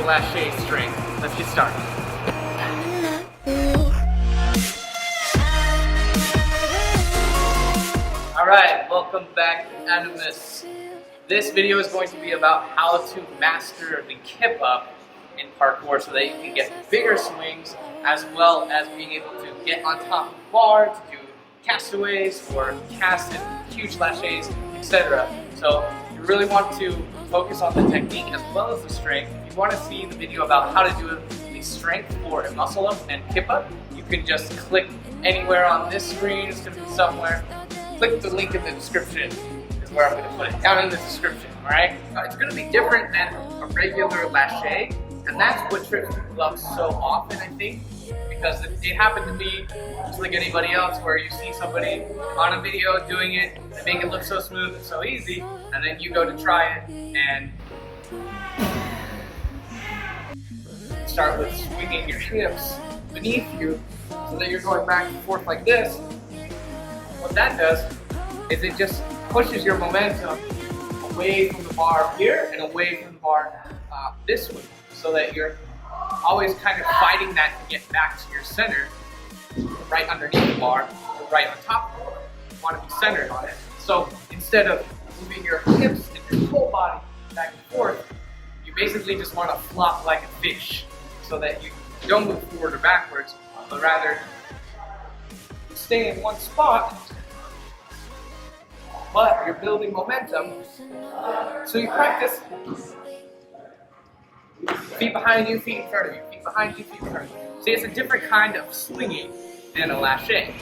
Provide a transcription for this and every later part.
lache strength. Let's get started. Alright, welcome back, Animus. This video is going to be about how to master the kip up in parkour so that you can get bigger swings as well as being able to get on top of the bar to do castaways or cast in huge laches, etc. So if you really want to focus on the technique as well as the strength, if you want to see the video about how to do the strength for a muscle up and kip up, you can just click anywhere on this screen. It's going to be somewhere. Click the link in the description is where I'm going to put it, down in the description, alright? It's going to be different than a regular lache, and that's what trips people up so often, I think, because it happened to me just like anybody else, where you see somebody on a video doing it, they make it look so smooth and so easy, and then you go to try it, and start with swinging your hips beneath you, so that you're going back and forth like this. What that does is it just pushes your momentum away from the bar here and away from the bar this way, so that you're always kind of fighting that to get back to your center, right underneath the bar or right on top of the bar. You want to be centered on it. So instead of moving your hips and your whole body back and forth, you basically just want to flop like a fish, so that you don't move forward or backwards, but rather stay in one spot, but you're building momentum. So you practice feet behind you, feet in front of you, feet behind you, feet in front of you. See, it's a different kind of swinging than a lache.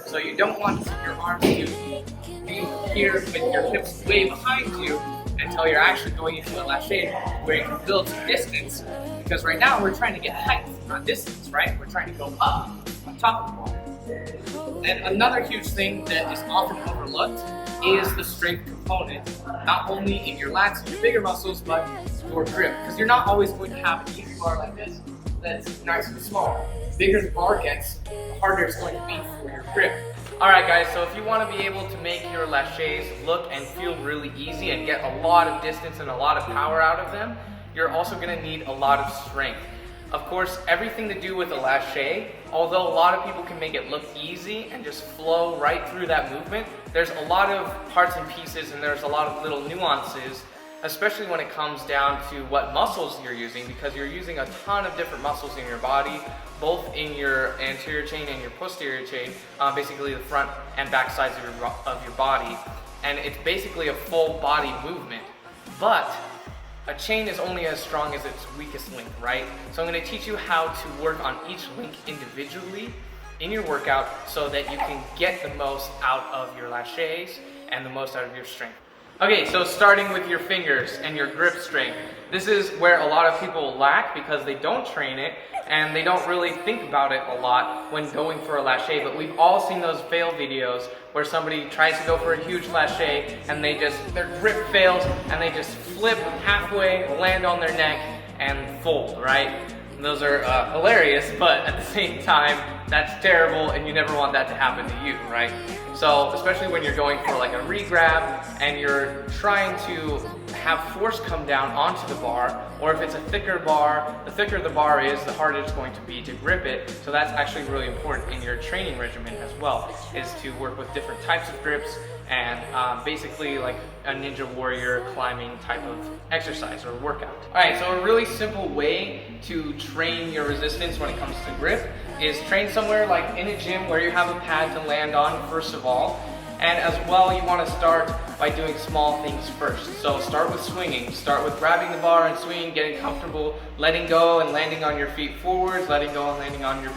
So you don't want your arms to be here with your hips way behind you until you're actually going into a lache where you can build some distance. Because right now we're trying to get height, not distance, right? We're trying to go up on top of the wall. And another huge thing that is often overlooked is the strength component, not only in your lats and your bigger muscles, but your grip. Because you're not always going to have an easy bar like this that's nice and small. The bigger the bar gets, the harder it's going to be for your grip. Alright guys, so if you want to be able to make your laches look and feel really easy and get a lot of distance and a lot of power out of them, you're also going to need a lot of strength. Of course, everything to do with a lache, although a lot of people can make it look easy and just flow right through that movement, there's a lot of parts and pieces and there's a lot of little nuances, especially when it comes down to what muscles you're using, because you're using a ton of different muscles in your body, both in your anterior chain and your posterior chain, basically the front and back sides of your body, and it's basically a full body movement. But a chain is only as strong as its weakest link, right? So I'm going to teach you how to work on each link individually in your workout so that you can get the most out of your laches and the most out of your strength. Okay, so starting with your fingers and your grip strength. This is where a lot of people lack because they don't train it and they don't really think about it a lot when going for a lache, but we've all seen those fail videos where somebody tries to go for a huge lache and their grip fails and they just flip halfway, land on their neck and fold, right? And those are hilarious, but at the same time, that's terrible and you never want that to happen to you, right? So especially when you're going for like a re-grab and you're trying to have force come down onto the bar, or if it's a thicker bar, the thicker the bar is, the harder it's going to be to grip it. So that's actually really important in your training regimen as well, is to work with different types of grips and basically like a ninja warrior climbing type of exercise or workout. Alright, so a really simple way to train your resistance when it comes to grip is train somewhere like in a gym where you have a pad to land on first of all, and as well you want to start by doing small things first. So start with swinging, start with grabbing the bar and swinging, getting comfortable, letting go and landing on your feet forwards, letting go and landing on your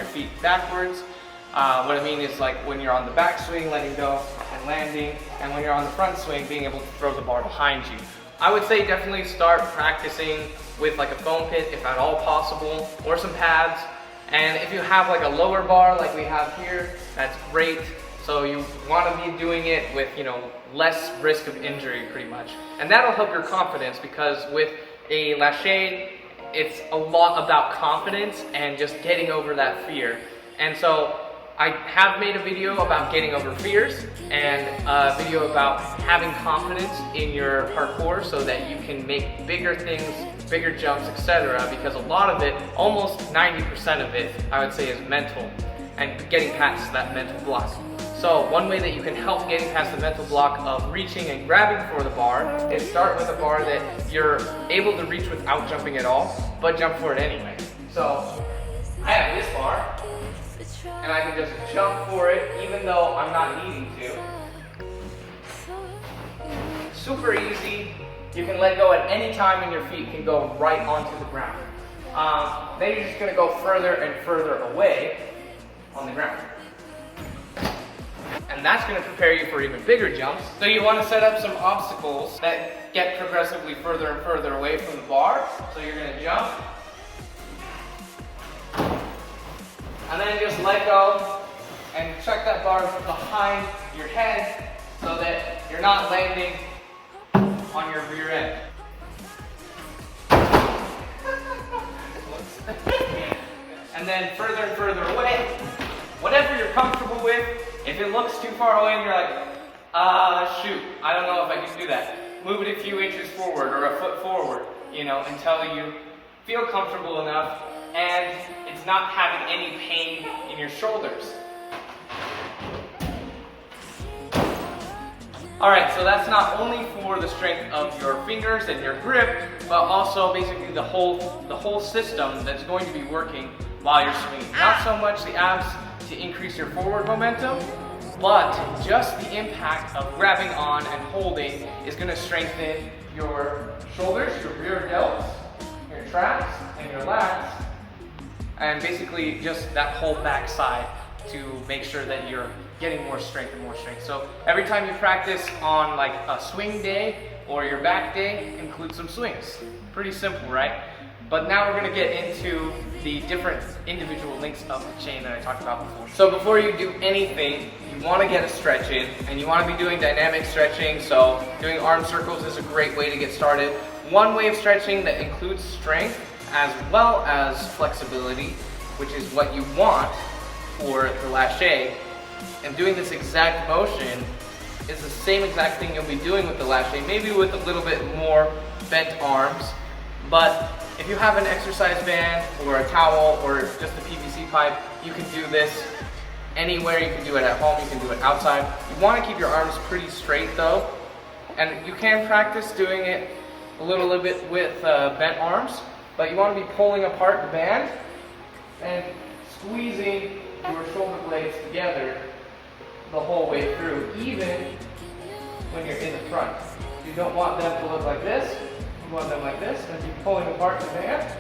feet, backwards. What I mean is like when you're on the back swing, letting go and landing, and when you're on the front swing, being able to throw the bar behind you. I would say definitely start practicing with like a foam pit if at all possible, or some pads. And if you have like a lower bar like we have here, that's great. So you want to be doing it with, less risk of injury pretty much. And that'll help your confidence, because with a lache, it's a lot about confidence and just getting over that fear. And so I have made a video about getting over fears and a video about having confidence in your parkour so that you can make bigger things, bigger jumps, etc. Because a lot of it, almost 90% of it, I would say is mental and getting past that mental block. So one way that you can help getting past the mental block of reaching and grabbing for the bar is start with a bar that you're able to reach without jumping at all, but jump for it anyway. So I have this bar, and I can just jump for it even though I'm not needing to. Super easy. You can let go at any time and your feet can go right onto the ground. Then you're just going to go further and further away on the ground. And that's going to prepare you for even bigger jumps. So you want to set up some obstacles that get progressively further and further away from the bar. So you're going to jump. And then just let go and check that bar behind your head so that you're not landing on your rear end. And then further and further away, whatever you're comfortable with. If it looks too far away and you're like, shoot, I don't know if I can do that. Move it a few inches forward or a foot forward, until you feel comfortable enough and it's not having any pain in your shoulders. Alright, so that's not only for the strength of your fingers and your grip, but also basically the whole system that's going to be working while you're swinging. Not so much the abs to increase your forward momentum, but just the impact of grabbing on and holding is going to strengthen your shoulders, your rear delts, your traps, and your lats, and basically just that whole back side to make sure that you're getting more strength and more strength. So every time you practice on like a swing day or your back day, include some swings. Pretty simple, right? But now we're going to get into the different individual links of the chain that I talked about before. So before you do anything, you want to get a stretch in, and you want to be doing dynamic stretching, so doing arm circles is a great way to get started. One way of stretching that includes strength as well as flexibility, which is what you want for the lache, and doing this exact motion is the same exact thing you'll be doing with the lache, maybe with a little bit more bent arms. But if you have an exercise band or a towel or just a PVC pipe, you can do this anywhere. You can do it at home, you can do it outside. You want to keep your arms pretty straight though, and you can practice doing it a little bit with bent arms, but you want to be pulling apart the band and squeezing your shoulder blades together the whole way through, even when you're in the front. You don't want them to look like this. You want them like this, and keep pulling apart the band.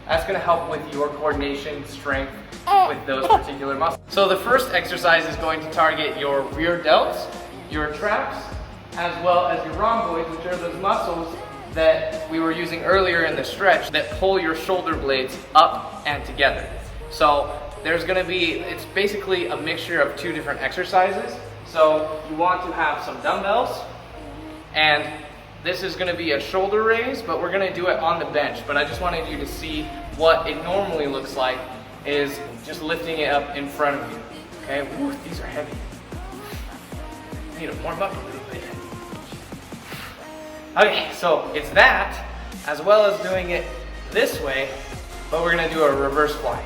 That's going to help with your coordination, strength with those particular muscles. So the first exercise is going to target your rear delts, your traps, as well as your rhomboids, which are those muscles that we were using earlier in the stretch that pull your shoulder blades up and together. So there's going to be, it's basically a mixture of two different exercises. So you want to have some dumbbells, and this is going to be a shoulder raise, but we're going to do it on the bench. But I just wanted you to see what it normally looks like is just lifting it up in front of you. Okay, woo, these are heavy. I need to warm up a little bit. Okay, so it's that, as well as doing it this way, but we're going to do a reverse fly.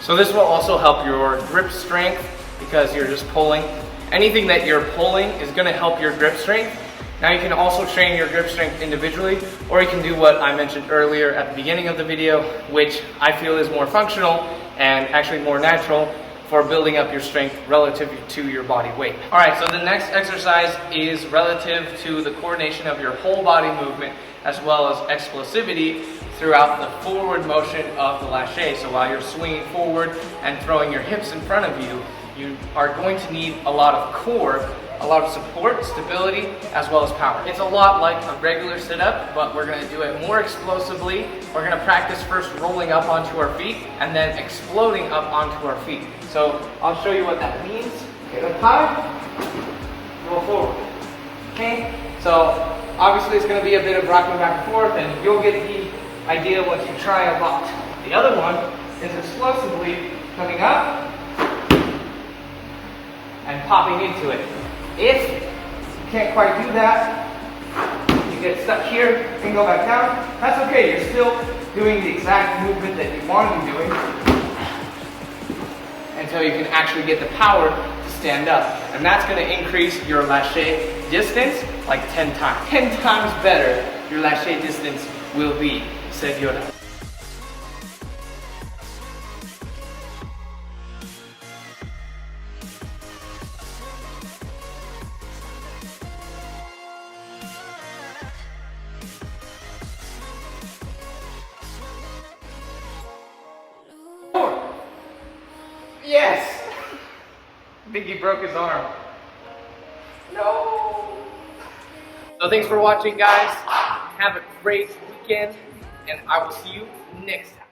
So this will also help your grip strength because you're just pulling. Anything that you're pulling is going to help your grip strength. Now you can also train your grip strength individually, or you can do what I mentioned earlier at the beginning of the video, which I feel is more functional and actually more natural for building up your strength relative to your body weight. All right, so the next exercise is relative to the coordination of your whole body movement as well as explosivity throughout the forward motion of the lache. So while you're swinging forward and throwing your hips in front of you, you are going to need a lot of core, a lot of support, stability, as well as power. It's a lot like a regular sit-up, but we're going to do it more explosively. We're going to practice first rolling up onto our feet and then exploding up onto our feet. So I'll show you what that means. Get up high, roll forward. Okay, so Obviously, it's going to be a bit of rocking back and forth, and you'll get the idea once you try a lot. The other one is explosively coming up and popping into it. If you can't quite do that, you get stuck here and go back down, that's okay. You're still doing the exact movement that you want to be doing until you can actually get the power to stand up. And that's going to increase your lache distance like 10 times. 10 times better your lache distance will be, said Yoda. Yes! I think he broke his arm. No! So thanks for watching, guys. Have a great weekend, and I will see you next time.